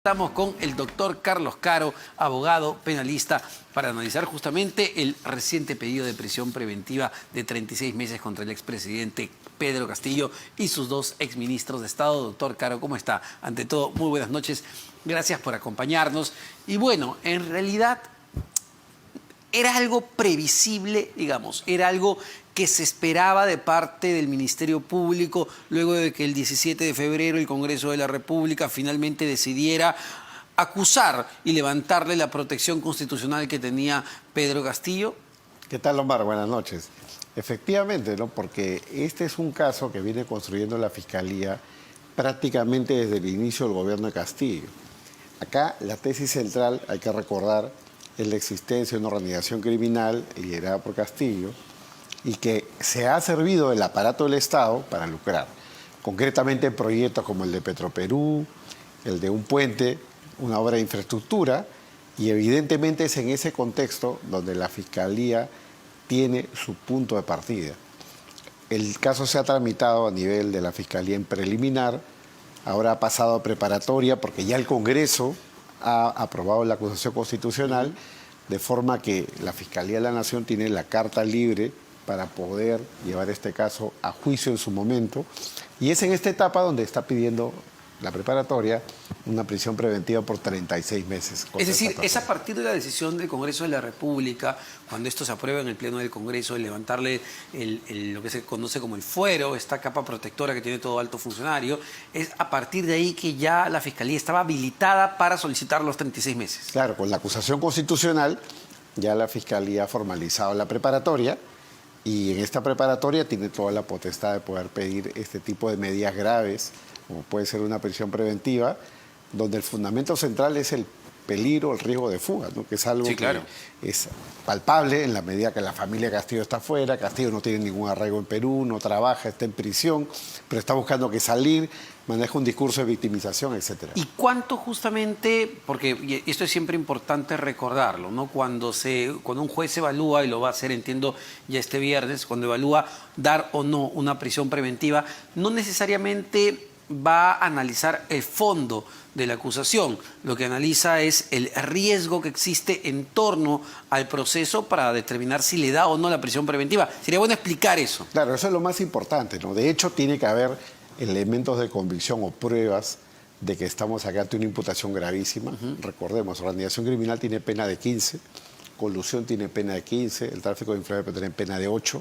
Estamos con el doctor Carlos Caro, abogado penalista, para analizar justamente el reciente pedido de prisión preventiva de 36 meses contra el expresidente Pedro Castillo y sus dos exministros de Estado. Doctor Caro, ¿cómo está? Ante todo, muy buenas noches. Gracias por acompañarnos. Y bueno, en realidad era algo previsible, digamos, era algo que se esperaba de parte del Ministerio Público luego de que el 17 de febrero el Congreso de la República finalmente decidiera acusar y levantarle la protección constitucional que tenía Pedro Castillo. ¿Qué tal, Omar? Buenas noches. Efectivamente, ¿no? Porque este es un caso que viene construyendo la Fiscalía prácticamente desde el inicio del gobierno de Castillo. Acá la tesis central, hay que recordar, es la existencia de una organización criminal liderada por Castillo y que se ha servido del aparato del Estado para lucrar. Concretamente proyectos como el de Petroperú, el de un puente, una obra de infraestructura, y evidentemente es en ese contexto donde la Fiscalía tiene su punto de partida. El caso se ha tramitado a nivel de la Fiscalía en preliminar, ahora ha pasado a preparatoria porque ya el Congreso ha aprobado la acusación constitucional, de forma que la Fiscalía de la Nación tiene la carta libre para poder llevar este caso a juicio en su momento. Y es en esta etapa donde está pidiendo la preparatoria una prisión preventiva por 36 meses. Es decir, es a partir de la decisión del Congreso de la República, cuando esto se aprueba en el Pleno del Congreso, de levantarle lo que se conoce como el fuero, esta capa protectora que tiene todo alto funcionario, es a partir de ahí que ya la Fiscalía estaba habilitada para solicitar los 36 meses. Claro, con la acusación constitucional ya la Fiscalía ha formalizado la preparatoria y en esta preparatoria tiene toda la potestad de poder pedir este tipo de medidas graves, como puede ser una prisión preventiva, donde el fundamento central es el peligro, el riesgo de fuga, ¿no? Que es algo que es palpable en la medida que la familia Castillo está afuera. Castillo no tiene ningún arraigo en Perú, no trabaja, está en prisión, pero está buscando que salir, maneja un discurso de victimización, etc. ¿Y cuánto justamente, porque esto es siempre importante recordarlo, ¿no? Cuando un juez evalúa, y lo va a hacer, entiendo, ya este viernes, cuando evalúa dar o no una prisión preventiva, no necesariamente va a analizar el fondo de la acusación. Lo que analiza es el riesgo que existe en torno al proceso para determinar si le da o no la prisión preventiva. Sería bueno explicar eso. Claro, eso es lo más importante, ¿no? De hecho, tiene que haber elementos de convicción o pruebas de que estamos acá ante una imputación gravísima. Recordemos, organización criminal tiene pena de 15, colusión tiene pena de 15, el tráfico de influencias tiene pena de 8.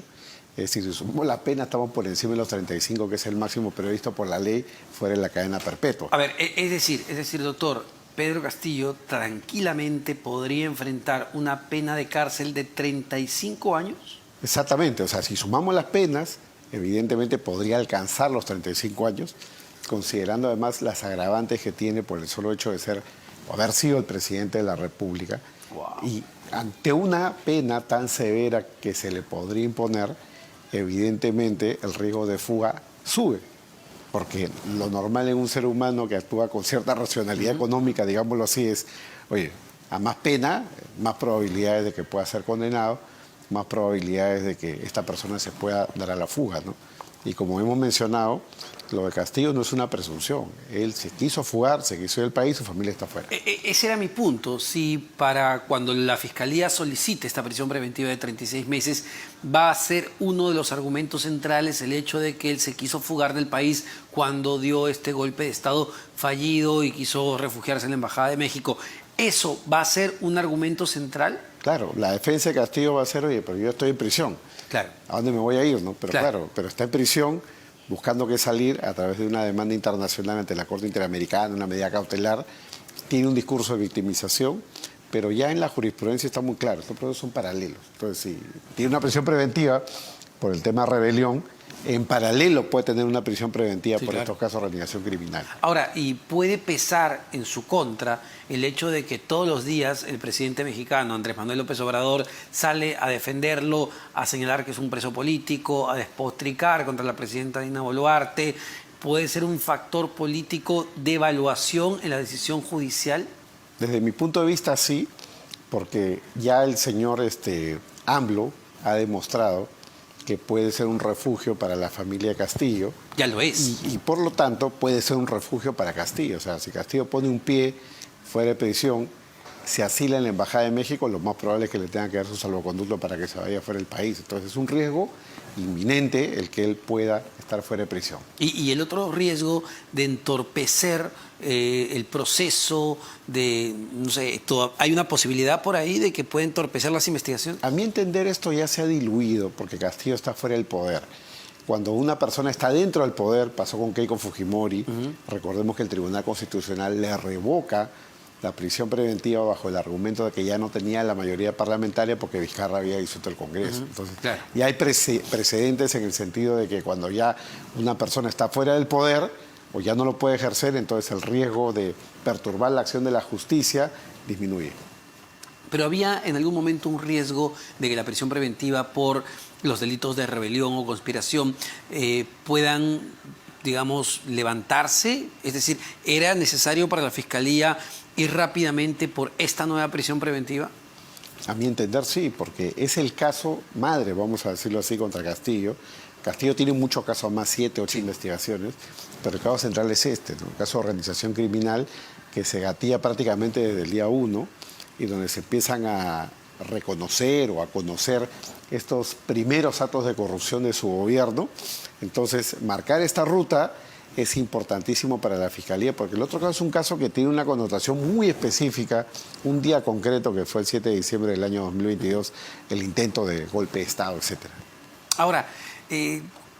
Es decir, si sumamos la pena, estamos por encima de los 35, que es el máximo previsto por la ley, fuera de la cadena perpetua. A ver, es decir, doctor, Pedro Castillo tranquilamente podría enfrentar una pena de cárcel de 35 años. Exactamente, o sea, si sumamos las penas, evidentemente podría alcanzar los 35 años, considerando además las agravantes que tiene por el solo hecho de ser o haber sido el presidente de la República. Wow. Y ante una pena tan severa que se le podría imponer, evidentemente el riesgo de fuga sube, porque lo normal en un ser humano que actúa con cierta racionalidad económica, digámoslo así, es, oye, a más pena, más probabilidades de que pueda ser condenado, más probabilidades de que esta persona se pueda dar a la fuga, ¿no? Y como hemos mencionado, lo de Castillo no es una presunción. Él se quiso fugar, se quiso ir del país, su familia está afuera. Ese era mi punto. Si para cuando la Fiscalía solicite esta prisión preventiva de 36 meses, va a ser uno de los argumentos centrales el hecho de que él se quiso fugar del país cuando dio este golpe de Estado fallido y quiso refugiarse en la Embajada de México. ¿Eso va a ser un argumento central? Claro, la defensa de Castillo va a ser, oye, pero yo estoy en prisión. Claro. ¿A dónde me voy a ir, no? Pero claro, pero está en prisión buscando que salir a través de una demanda internacional ante la Corte Interamericana, una medida cautelar. Tiene un discurso de victimización, pero ya en la jurisprudencia está muy claro, estos procesos son paralelos. Entonces, si tiene una prisión preventiva por el tema rebelión, en paralelo puede tener una prisión preventiva por estos casos de organización criminal. Ahora, ¿y puede pesar en su contra el hecho de que todos los días el presidente mexicano, Andrés Manuel López Obrador, sale a defenderlo, a señalar que es un preso político, a despotricar contra la presidenta Dina Boluarte? ¿Puede ser un factor político de evaluación en la decisión judicial? Desde mi punto de vista, sí, porque ya el señor AMLO ha demostrado que puede ser un refugio para la familia Castillo. Ya lo es. Y por lo tanto puede ser un refugio para Castillo. O sea, si Castillo pone un pie fuera de prisión, se asila en la Embajada de México, lo más probable es que le tengan que dar su salvoconducto para que se vaya fuera del país. Entonces es un riesgo inminente el que él pueda estar fuera de prisión. Y el otro riesgo de entorpecer el proceso de, no sé, hay una posibilidad por ahí de que pueda entorpecer las investigaciones. A mi entender esto ya se ha diluido porque Castillo está fuera del poder. Cuando una persona está dentro del poder, pasó con Keiko Fujimori, recordemos que el Tribunal Constitucional le revoca la prisión preventiva bajo el argumento de que ya no tenía la mayoría parlamentaria porque Vizcarra había disuelto el Congreso. Entonces, claro. ya hay precedentes en el sentido de que cuando ya una persona está fuera del poder o ya no lo puede ejercer, entonces el riesgo de perturbar la acción de la justicia disminuye. Pero había en algún momento un riesgo de que la prisión preventiva por los delitos de rebelión o conspiración puedan, digamos, levantarse. Es decir, ¿era necesario para la Fiscalía ir rápidamente por esta nueva prisión preventiva? A mi entender sí, porque es el caso madre, vamos a decirlo así, contra Castillo. Castillo tiene muchos casos más, 7, 8 investigaciones, pero el caso central es este, ¿no? El caso de organización criminal que se gatilla prácticamente desde el día 1 y donde se empiezan a reconocer o a conocer estos primeros actos de corrupción de su gobierno. Entonces, marcar esta ruta es importantísimo para la Fiscalía, porque el otro caso es un caso que tiene una connotación muy específica, un día concreto que fue el 7 de diciembre del año 2022, el intento de golpe de Estado, etc. Ahora,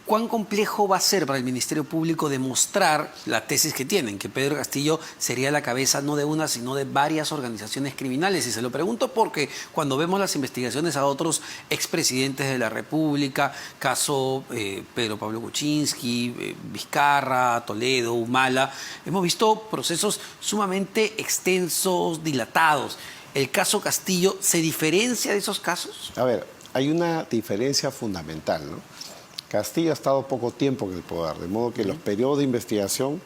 ¿cuán complejo va a ser para el Ministerio Público demostrar la tesis que tienen, que Pedro Castillo sería la cabeza no de una, sino de varias organizaciones criminales? Y se lo pregunto porque cuando vemos las investigaciones a otros expresidentes de la República, caso Pedro Pablo Kuczynski, Vizcarra, Toledo, Humala, hemos visto procesos sumamente extensos, dilatados. ¿El caso Castillo se diferencia de esos casos? A ver, hay una diferencia fundamental, ¿no? Castillo ha estado poco tiempo en el poder, de modo que los periodos de investigación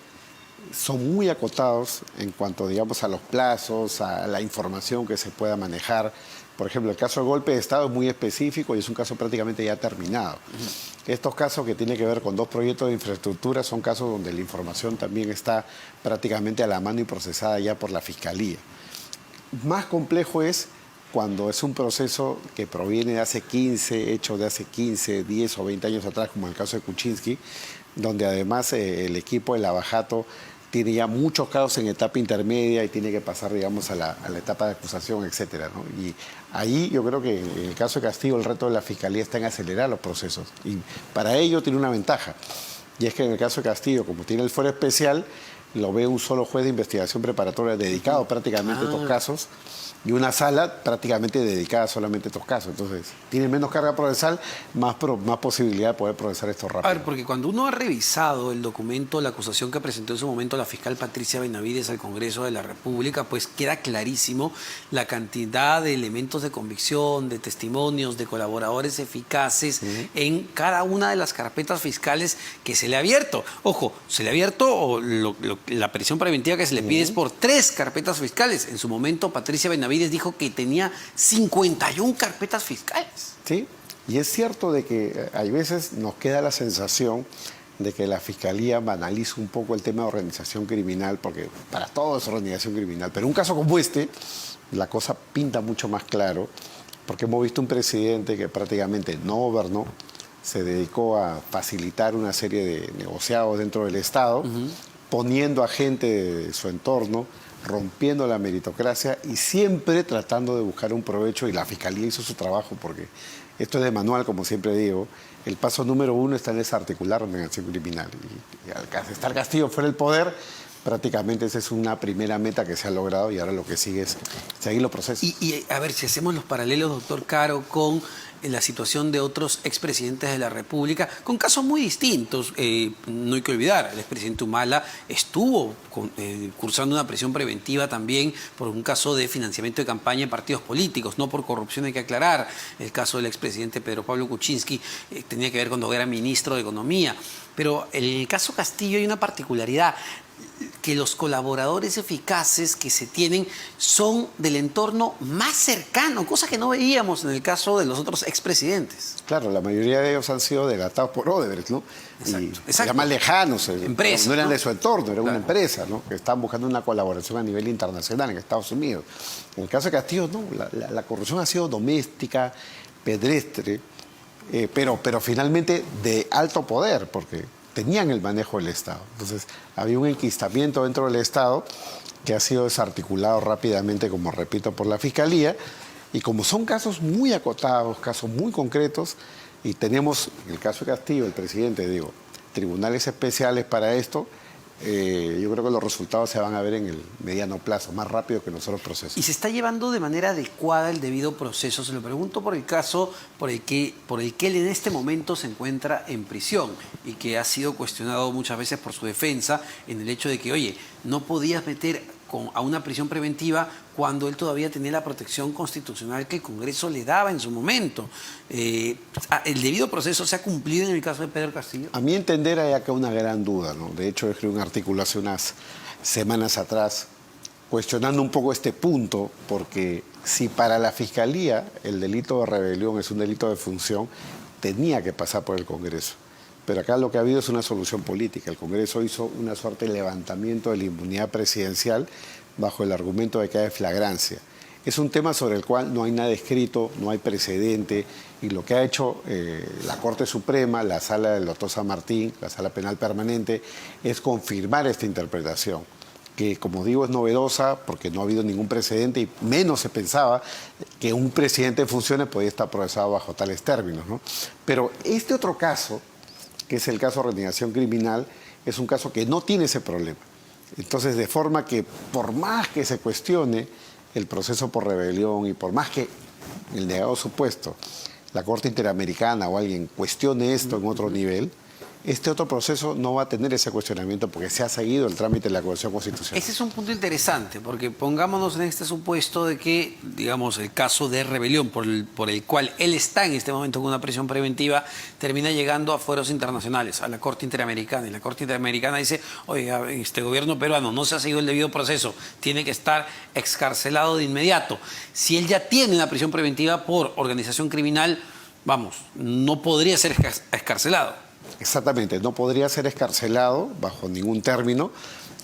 son muy acotados en cuanto, digamos, a los plazos, a la información que se pueda manejar. Por ejemplo, el caso del golpe de Estado es muy específico y es un caso prácticamente ya terminado. Estos casos que tienen que ver con 2 proyectos de infraestructura son casos donde la información también está prácticamente a la mano y procesada ya por la Fiscalía. Más complejo es cuando es un proceso que proviene de hace 15, hecho de hace 15, 10 o 20 años atrás, como el caso de Kuczynski, donde además el equipo de Lavajato tiene ya muchos casos en etapa intermedia y tiene que pasar, digamos, a la etapa de acusación, etcétera, ¿no? Y ahí yo creo que en el caso de Castillo el reto de la Fiscalía está en acelerar los procesos. Y para ello tiene una ventaja. Y es que en el caso de Castillo, como tiene el fuero especial, lo ve un solo juez de investigación preparatoria dedicado prácticamente a estos casos y una sala prácticamente dedicada solamente a estos casos. Entonces, tiene menos carga procesal, más posibilidad de poder procesar esto rápido. A ver, porque cuando uno ha revisado el documento, la acusación que presentó en su momento la fiscal Patricia Benavides al Congreso de la República, pues queda clarísimo la cantidad de elementos de convicción, de testimonios, de colaboradores eficaces en cada una de las carpetas fiscales que se le ha abierto. Ojo, se le ha abierto la prisión preventiva que se le pide es por 3 carpetas fiscales. En su momento, Patricia Benavides dijo que tenía 51 carpetas fiscales. Sí, y es cierto de que hay veces nos queda la sensación de que la Fiscalía banaliza un poco el tema de organización criminal, porque para todo es organización criminal, pero un caso como este, la cosa pinta mucho más claro, porque hemos visto un presidente que prácticamente no gobernó, se dedicó a facilitar una serie de negociados dentro del Estado, poniendo a gente de su entorno, rompiendo la meritocracia y siempre tratando de buscar un provecho, y la Fiscalía hizo su trabajo, porque esto es de manual, como siempre digo. El paso número 1 está en desarticular la organización criminal. Y al estar Castillo fuera del poder, prácticamente esa es una primera meta que se ha logrado y ahora lo que sigue es seguir los procesos. Y a ver, si hacemos los paralelos, doctor Caro, con la situación de otros expresidentes de la República, con casos muy distintos. No hay que olvidar, el expresidente Humala estuvo cursando una prisión preventiva también por un caso de financiamiento de campaña en partidos políticos, no por corrupción, hay que aclarar. El caso del expresidente Pedro Pablo Kuczynski tenía que ver cuando era ministro de Economía. Pero en el caso Castillo hay una particularidad. que los colaboradores eficaces que se tienen son del entorno más cercano, cosa que no veíamos en el caso de los otros expresidentes. Claro, la mayoría de ellos han sido delatados por Odebrecht, ¿no? Exacto. Ya más lejanos, Empresas, no eran ¿no? de su entorno, era una Claro. empresa, ¿no? Que estaban buscando una colaboración a nivel internacional en Estados Unidos. En el caso de Castillo, no, la corrupción ha sido doméstica, pedestre, pero finalmente de alto poder, porque tenían el manejo del Estado. Entonces, había un enquistamiento dentro del Estado que ha sido desarticulado rápidamente, como repito, por la Fiscalía, y como son casos muy acotados, casos muy concretos, y tenemos, en el caso de Castillo, el presidente, digo, tribunales especiales para esto, yo creo que los resultados se van a ver en el mediano plazo, más rápido que nosotros procesos. Y se está llevando de manera adecuada el debido proceso. Se lo pregunto por el caso por el que él en este momento se encuentra en prisión y que ha sido cuestionado muchas veces por su defensa en el hecho de que, oye, no podías meter a una prisión preventiva cuando él todavía tenía la protección constitucional que el Congreso le daba en su momento. ¿El debido proceso se ha cumplido en el caso de Pedro Castillo? A mi entender hay acá una gran duda, ¿no? De hecho, escribí un artículo hace unas semanas atrás cuestionando un poco este punto, porque si para la Fiscalía el delito de rebelión es un delito de función, tenía que pasar por el Congreso. Pero acá lo que ha habido es una solución política. El Congreso hizo una suerte de levantamiento de la inmunidad presidencial bajo el argumento de que hay flagrancia. Es un tema sobre el cual no hay nada escrito, no hay precedente, y lo que ha hecho la Corte Suprema, la Sala del Dr. San Martín, la Sala Penal Permanente, es confirmar esta interpretación, que como digo es novedosa porque no ha habido ningún precedente y menos se pensaba que un presidente en funciones podía estar procesado bajo tales términos, ¿no? Pero este otro caso, que es el caso de renegación criminal, es un caso que no tiene ese problema. Entonces, de forma que por más que se cuestione el proceso por rebelión y por más que el negado supuesto, la Corte Interamericana o alguien cuestione esto en otro nivel, este otro proceso no va a tener ese cuestionamiento porque se ha seguido el trámite de la Acusación Constitucional. Ese es un punto interesante, porque pongámonos en este supuesto de que, digamos, el caso de rebelión por el cual él está en este momento con una prisión preventiva, termina llegando a fueros internacionales, a la Corte Interamericana, y la Corte Interamericana dice, oiga, este gobierno peruano no se ha seguido el debido proceso, tiene que estar excarcelado de inmediato. Si él ya tiene una prisión preventiva por organización criminal, vamos, no podría ser excarcelado. Exactamente, no podría ser excarcelado bajo ningún término,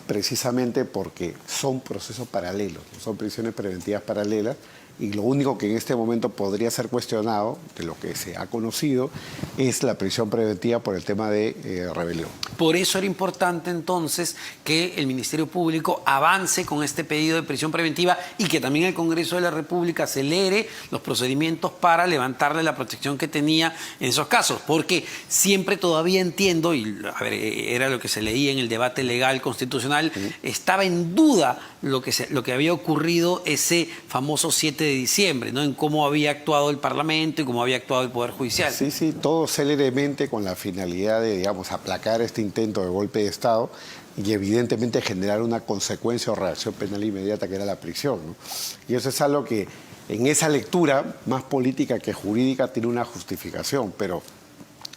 precisamente porque son procesos paralelos, son prisiones preventivas paralelas, y lo único que en este momento podría ser cuestionado, de lo que se ha conocido, es la prisión preventiva por el tema de rebelión. Por eso era importante entonces que el Ministerio Público avance con este pedido de prisión preventiva y que también el Congreso de la República acelere los procedimientos para levantarle la protección que tenía en esos casos. Porque siempre todavía entiendo, y a ver, era lo que se leía en el debate legal constitucional, estaba en duda lo que había ocurrido ese famoso 7 de diciembre, ¿no? En cómo había actuado el Parlamento y cómo había actuado el Poder Judicial. Sí, sí, todo céleremente con la finalidad de, digamos, aplacar este intento de golpe de Estado y evidentemente generar una consecuencia o reacción penal inmediata que era la prisión, ¿no? Y eso es algo que en esa lectura, más política que jurídica, tiene una justificación, pero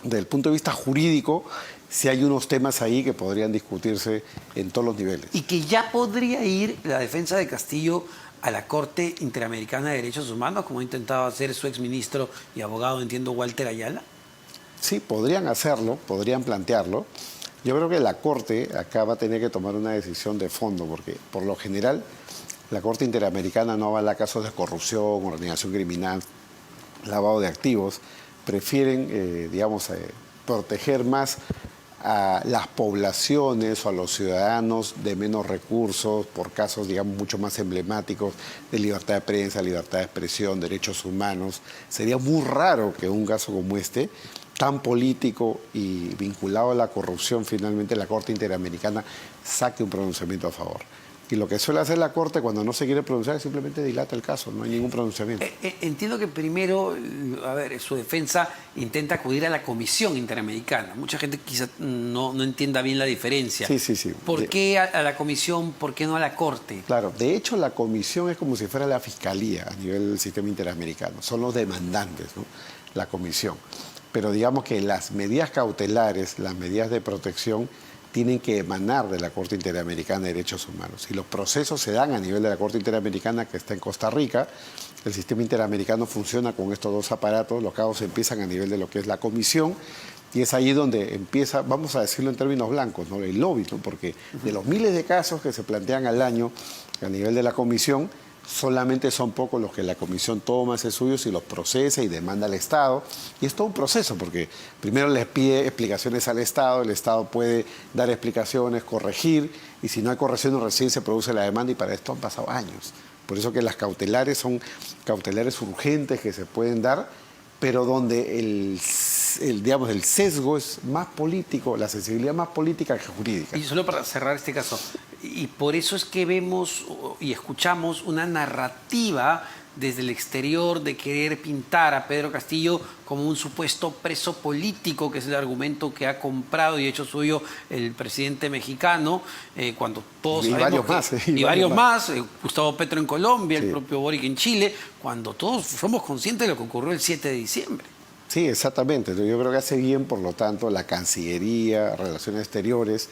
desde el punto de vista jurídico, sí hay unos temas ahí que podrían discutirse en todos los niveles. Y que ya podría ir la defensa de Castillo a la Corte Interamericana de Derechos Humanos, como ha intentado hacer su exministro y abogado, entiendo, Walter Ayala. Sí, podrían hacerlo, podrían plantearlo. Yo creo que la Corte acá va a tener que tomar una decisión de fondo, porque por lo general la Corte Interamericana no avala casos de corrupción, organización criminal, lavado de activos. Prefieren, proteger más a las poblaciones o a los ciudadanos de menos recursos por casos, digamos, mucho más emblemáticos de libertad de prensa, libertad de expresión, derechos humanos. Sería muy raro que un caso como este, tan político y vinculado a la corrupción, finalmente la Corte Interamericana saque un pronunciamiento a favor. Y lo que suele hacer la Corte cuando no se quiere pronunciar es simplemente dilata el caso, no hay ningún pronunciamiento. Entiendo que primero, a ver, su defensa intenta acudir a la Comisión Interamericana. Mucha gente quizá no entienda bien la diferencia. Sí. ¿Por qué a la Comisión, por qué no a la Corte? Claro, de hecho la Comisión es como si fuera la Fiscalía a nivel del sistema interamericano. Son los demandantes, ¿no? La Comisión. Pero digamos que las medidas cautelares, las medidas de protección, tienen que emanar de la Corte Interamericana de Derechos Humanos. Y los procesos se dan a nivel de la Corte Interamericana que está en Costa Rica. El sistema interamericano funciona con estos dos aparatos. Los casos empiezan a nivel de lo que es la comisión. Y es ahí donde empieza, vamos a decirlo en términos blancos, ¿no? El lobby, ¿no? Porque de los miles de casos que se plantean al año a nivel de la comisión, solamente son pocos los que la comisión toma, hace suyos y los procesa y demanda al Estado. Y es todo un proceso, porque primero les pide explicaciones al Estado, el Estado puede dar explicaciones, corregir, y si no hay corrección recién se produce la demanda, y para esto han pasado años. Por eso que las cautelares son cautelares urgentes que se pueden dar, pero donde digamos, el sesgo es más político, la sensibilidad más política que jurídica. Y solo para cerrar este caso, y por eso es que vemos y escuchamos una narrativa desde el exterior de querer pintar a Pedro Castillo como un supuesto preso político, que es el argumento que ha comprado y hecho suyo el presidente mexicano, cuando todos y sabemos varios más, y varios más, Gustavo Petro en Colombia, el propio Boric en Chile, cuando todos somos conscientes de lo que ocurrió el 7 de diciembre. Sí, exactamente. Yo creo que hace bien, por lo tanto, la Cancillería, Relaciones Exteriores,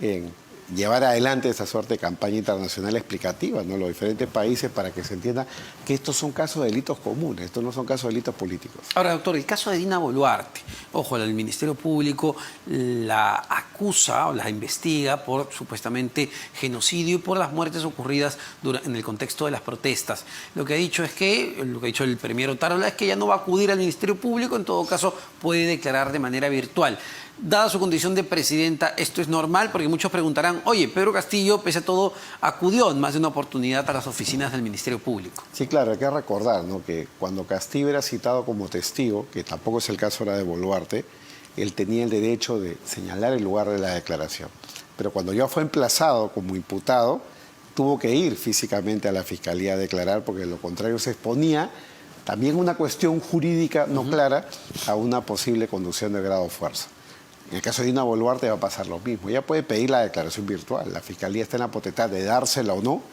en llevar adelante esa suerte de campaña internacional explicativa, ¿no? Los diferentes países, para que se entienda que estos son casos de delitos comunes, estos no son casos de delitos políticos. Ahora, doctor, el caso de Dina Boluarte, ojo, el Ministerio Público la acusa o la investiga por supuestamente genocidio y por las muertes ocurridas en el contexto de las protestas. Lo que ha dicho el premier Otárola es que ella no va a acudir al Ministerio Público, en todo caso puede declarar de manera virtual. Dada su condición de presidenta, ¿esto es normal? Porque muchos preguntarán, oye, Pedro Castillo, pese a todo, acudió en más de una oportunidad a las oficinas del Ministerio Público. Sí, claro, hay que recordar, ¿no?, que cuando Castillo era citado como testigo, que tampoco es el caso ahora de Boluarte, él tenía el derecho de señalar el lugar de la declaración. Pero cuando ya fue emplazado como imputado, tuvo que ir físicamente a la Fiscalía a declarar, porque de lo contrario se exponía también una cuestión jurídica no clara a una posible conducción de grado de fuerza. En el caso de Dina Boluarte va a pasar lo mismo. Ella puede pedir la declaración virtual. La Fiscalía está en la potestad de dársela o no,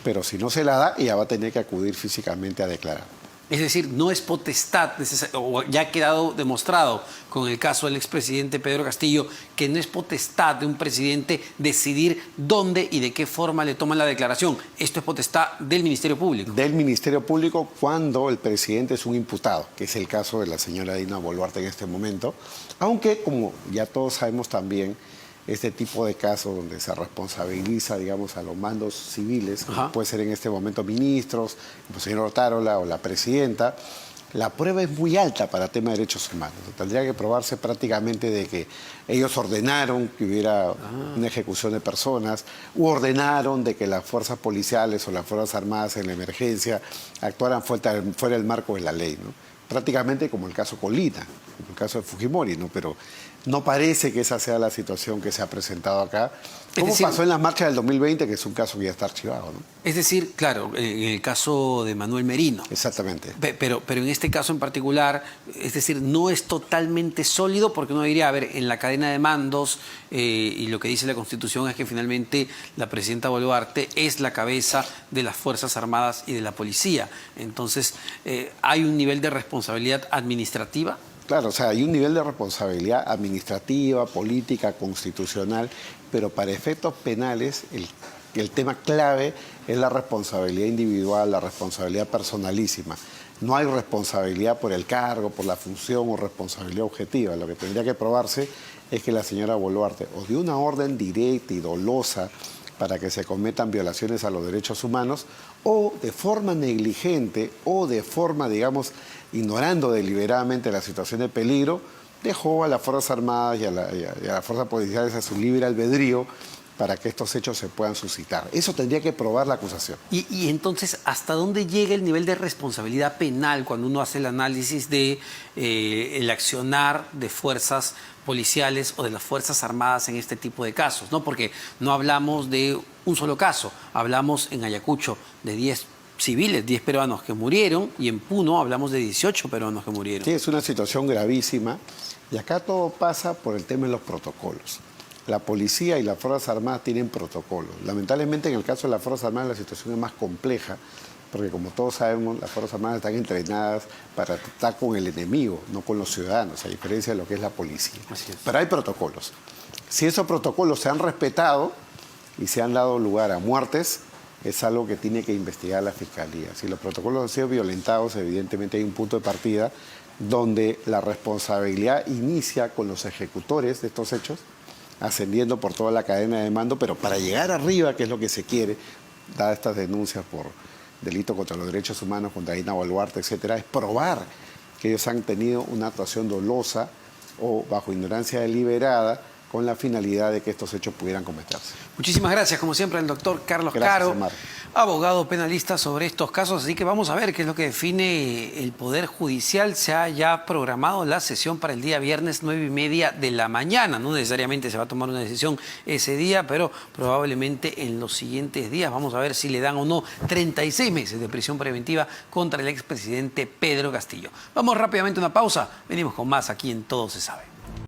pero si no se la da, ella va a tener que acudir físicamente a declarar. Es decir, no es potestad, o ya ha quedado demostrado con el caso del expresidente Pedro Castillo, que no es potestad de un presidente decidir dónde y de qué forma le toman la declaración. Esto es potestad del Ministerio Público. Del Ministerio Público cuando el presidente es un imputado, que es el caso de la señora Dina Boluarte en este momento. Aunque, como ya todos sabemos también, este tipo de casos donde se responsabiliza, digamos, a los mandos civiles, como puede ser en este momento ministros, el señor Otárola o la presidenta, la prueba es muy alta para tema de derechos humanos. Tendría que probarse prácticamente de que ellos ordenaron que hubiera una ejecución de personas, u ordenaron de que las fuerzas policiales o las fuerzas armadas en la emergencia actuaran fuera del marco de la ley, ¿no? Prácticamente como el caso Colina, como el caso de Fujimori, ¿no? Pero no parece que esa sea la situación que se ha presentado acá. ¿Cómo pasó en las marchas del 2020, que es un caso que ya está archivado, ¿no? Es decir, claro, en el caso de Manuel Merino. Exactamente. Pero en este caso en particular, es decir, no es totalmente sólido, porque uno diría, a ver, en la cadena de mandos, y lo que dice la Constitución es que finalmente la presidenta Boluarte es la cabeza de las Fuerzas Armadas y de la Policía. Entonces, ¿hay un nivel de responsabilidad administrativa? Claro, o sea, hay un nivel de responsabilidad administrativa, política, constitucional, pero para efectos penales el tema clave es la responsabilidad individual, la responsabilidad personalísima. No hay responsabilidad por el cargo, por la función o responsabilidad objetiva. Lo que tendría que probarse es que la señora Boluarte o dio una orden directa y dolosa para que se cometan violaciones a los derechos humanos, o de forma negligente o de forma, digamos, ignorando deliberadamente la situación de peligro, dejó a las Fuerzas Armadas y a las Fuerzas Policiales a su libre albedrío para que estos hechos se puedan suscitar. Eso tendría que probar la acusación. Y entonces, ¿hasta dónde llega el nivel de responsabilidad penal cuando uno hace el análisis de el accionar de fuerzas policiales o de las Fuerzas Armadas en este tipo de casos, ¿no? Porque no hablamos de un solo caso, hablamos en Ayacucho de 10 civiles, 10 peruanos que murieron, y en Puno hablamos de 18 peruanos que murieron. Sí, es una situación gravísima, y acá todo pasa por el tema de los protocolos. La policía y las Fuerzas Armadas tienen protocolos. Lamentablemente, en el caso de las Fuerzas Armadas, la situación es más compleja, porque como todos sabemos, las Fuerzas Armadas están entrenadas para tratar con el enemigo, no con los ciudadanos, a diferencia de lo que es la policía. Así es. Pero hay protocolos. Si esos protocolos se han respetado y se han dado lugar a muertes, es algo que tiene que investigar la Fiscalía. Si los protocolos han sido violentados, evidentemente hay un punto de partida donde la responsabilidad inicia con los ejecutores de estos hechos, ascendiendo por toda la cadena de mando, pero para llegar arriba, que es lo que se quiere, dadas estas denuncias por delito contra los derechos humanos, contra Dina Boluarte, etcétera, es probar que ellos han tenido una actuación dolosa o bajo ignorancia deliberada con la finalidad de que estos hechos pudieran cometerse. Muchísimas gracias, como siempre, al doctor Carlos Gracias, Caro, Omar. abogado penalista sobre estos casos. Así que vamos a ver qué es lo que define el Poder Judicial. Se ha ya programado la sesión para el día viernes 9:30 de la mañana. No necesariamente se va a tomar una decisión ese día, pero probablemente en los siguientes días. Vamos a ver si le dan o no 36 meses de prisión preventiva contra el expresidente Pedro Castillo. Vamos rápidamente a una pausa. Venimos con más aquí en Todo se sabe.